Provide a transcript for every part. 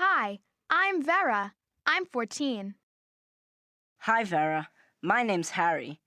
Hi, I'm Vera. I'm 14. Hi, Vera. My name's Harry.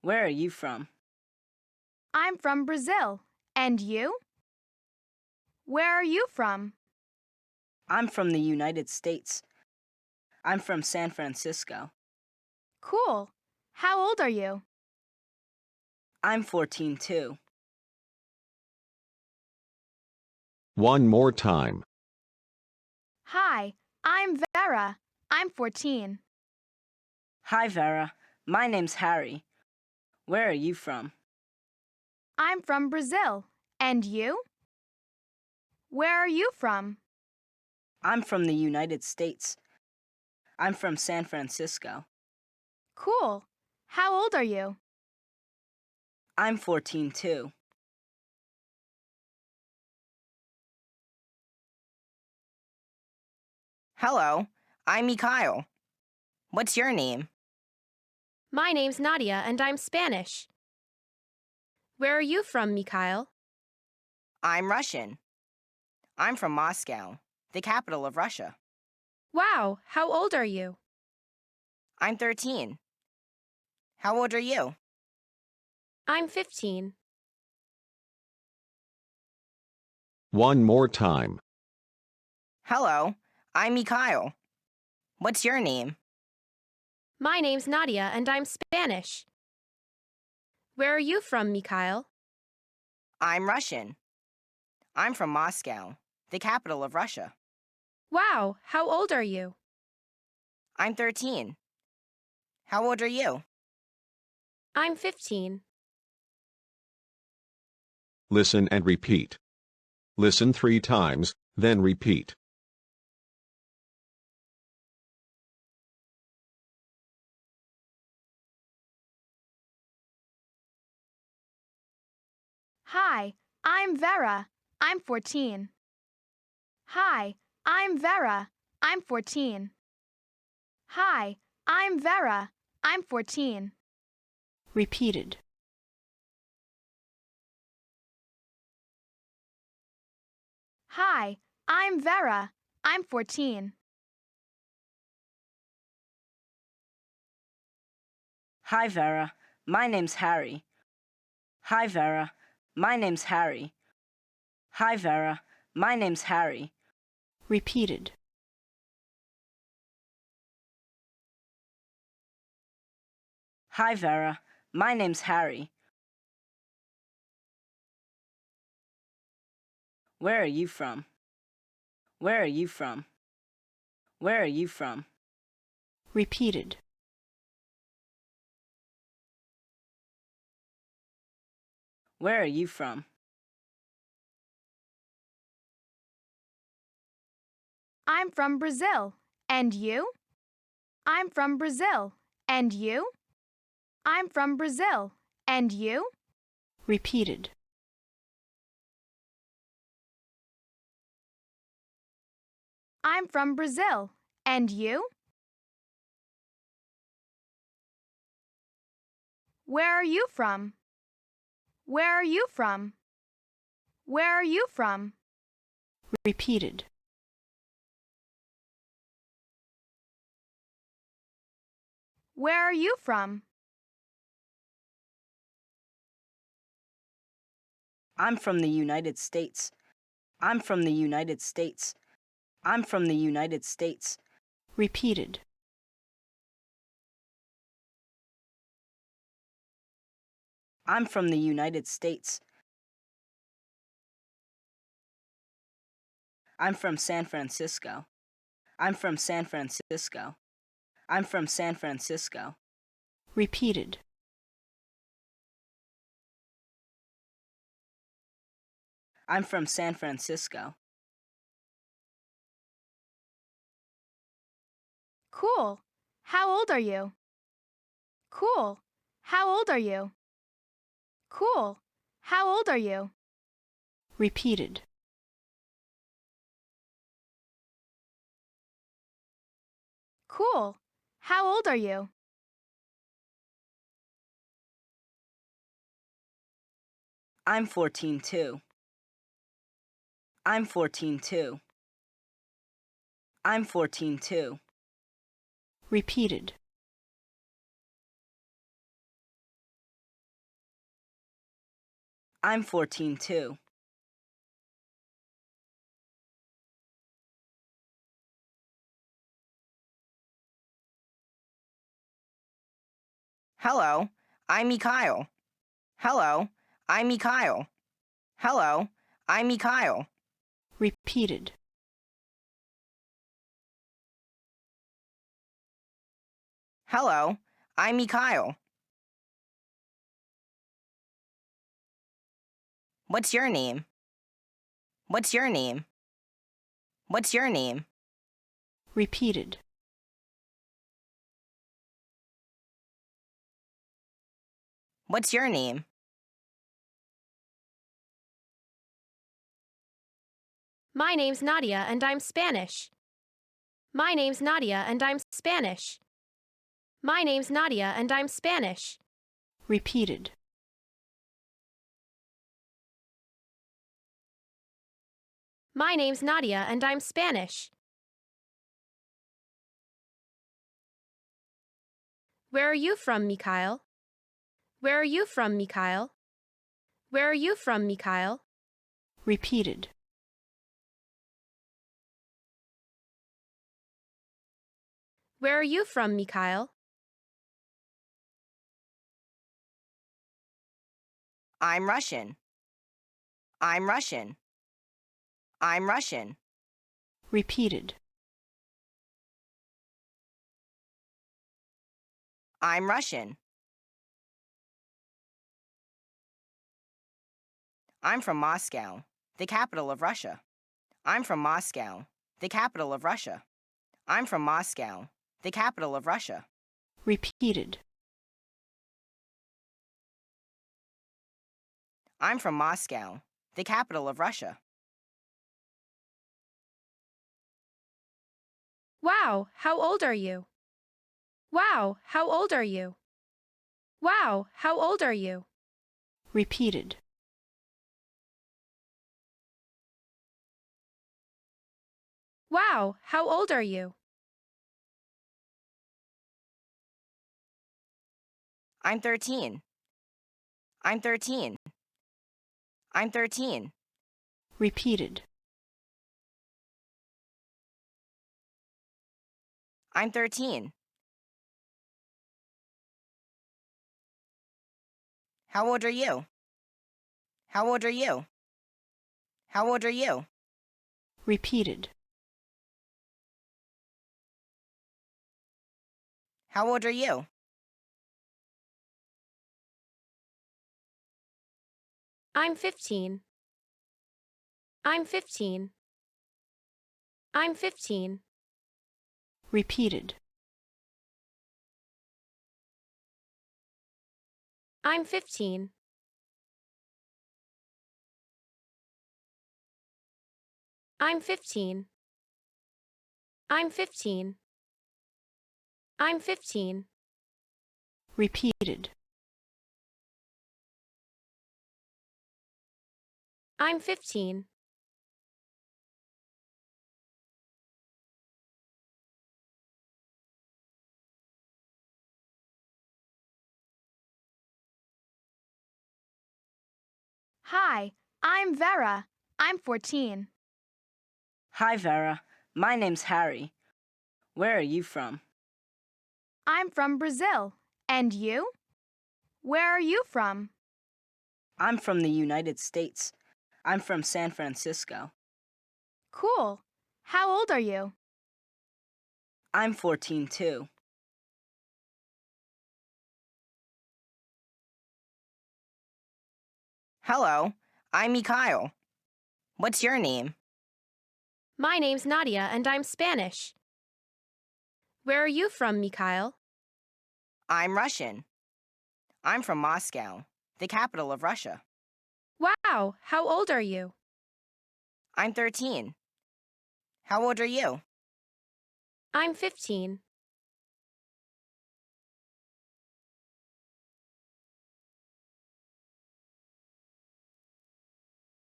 Where are you from? I'm from Brazil. And you? Where are you from? I'm from the United States. I'm from San Francisco. Cool. How old are you? I'm 14 too. One more time. Hi, I'm Vera. I'm 14. Hi, Vera. My name's Harry. Where are you from? I'm from Brazil. And you? Where are you from? I'm from the United States. I'm from San Francisco. Cool. How old are you? I'm 14 too. Hello, I'm Mikhail. What's your name? My name's Nadia, and I'm Spanish. Where are you from, Mikhail? I'm Russian. I'm from Moscow, the capital of Russia. Wow, how old are you? I'm 13. How old are you? I'm 15. One more time. Hello, I'm Mikhail. What's your name? My name's Nadia, and I'm Spanish. Where are you from, Mikhail? I'm Russian. I'm from Moscow, the capital of Russia. Wow, how old are you? I'm 13. How old are you? I'm 15. Listen and repeat. Listen 3 times, then repeat. Hi, I'm Vera. I'm 14. Hi, I'm Vera. I'm 14. Hi, I'm Vera. I'm 14. Repeated. Hi, I'm Vera. I'm 14. Hi, Vera. My name's Harry. Hi, Vera. My name's Harry. Hi, Vera. My name's Harry. Repeated. Hi, Vera. My name's Harry. Where are you from? Where are you from? Where are you from? Repeated. Where are you from? I'm from Brazil. And you? I'm from Brazil. And you? I'm from Brazil. And you? Repeated. I'm from Brazil. And you? Where are you from? Where are you from? Where are you from? Repeated. Where are you from? I'm from the United States. I'm from the United States. I'm from the United States. Repeated. I'm from the United States. I'm from San Francisco. I'm from San Francisco. I'm from San Francisco. Repeated. I'm from San Francisco. Cool. How old are you? Cool. How old are you? Cool. How old are you? Repeated. Cool. How old are you? I'm 14 too. I'm 14 too. I'm 14 too. Repeated. I'm 14 too. Hello, I'm Mikhail. Hello, I'm Mikhail. Hello, I'm Mikhail. Repeated. Hello, I'm Mikhail. What's your name? What's your name? What's your name? Repeated. What's your name? My name's Nadia and I'm Spanish. My name's Nadia and I'm Spanish. My name's Nadia and I'm Spanish. Repeated. My name's Nadia and I'm Spanish. Where are you from, Mikhail? Where are you from, Mikhail? Where are you from, Mikhail? Repeated. Where are you from, Mikhail? I'm Russian. I'm Russian. I'm Russian. Repeated. I'm Russian. I'm from Moscow, the capital of Russia. I'm from Moscow, the capital of Russia. I'm from Moscow, the capital of Russia. Repeated. I'm from Moscow, the capital of Russia. Wow, how old are you? Wow, how old are you? Wow, how old are you? Repeated. Wow, how old are you? I'm 13. I'm 13. I'm 13. Repeated. I'm 13. How old are you? How old are you? How old are you? Repeated. How old are you? I'm 15. I'm 15. I'm 15. Repeated. I'm 15. I'm 15. I'm 15. I'm 15. Repeated. I'm 15. Hi, I'm Vera. I'm 14. Hi, Vera. My name's Harry. Where are you from? I'm from Brazil. And you? Where are you from? I'm from the United States. I'm from San Francisco. Cool. How old are you? I'm 14 too. Hello, I'm Mikhail. What's your name? My name's Nadia and I'm Spanish. Where are you from, Mikhail? I'm Russian. I'm from Moscow, the capital of Russia. Wow, how old are you? I'm 13. How old are you? I'm 15.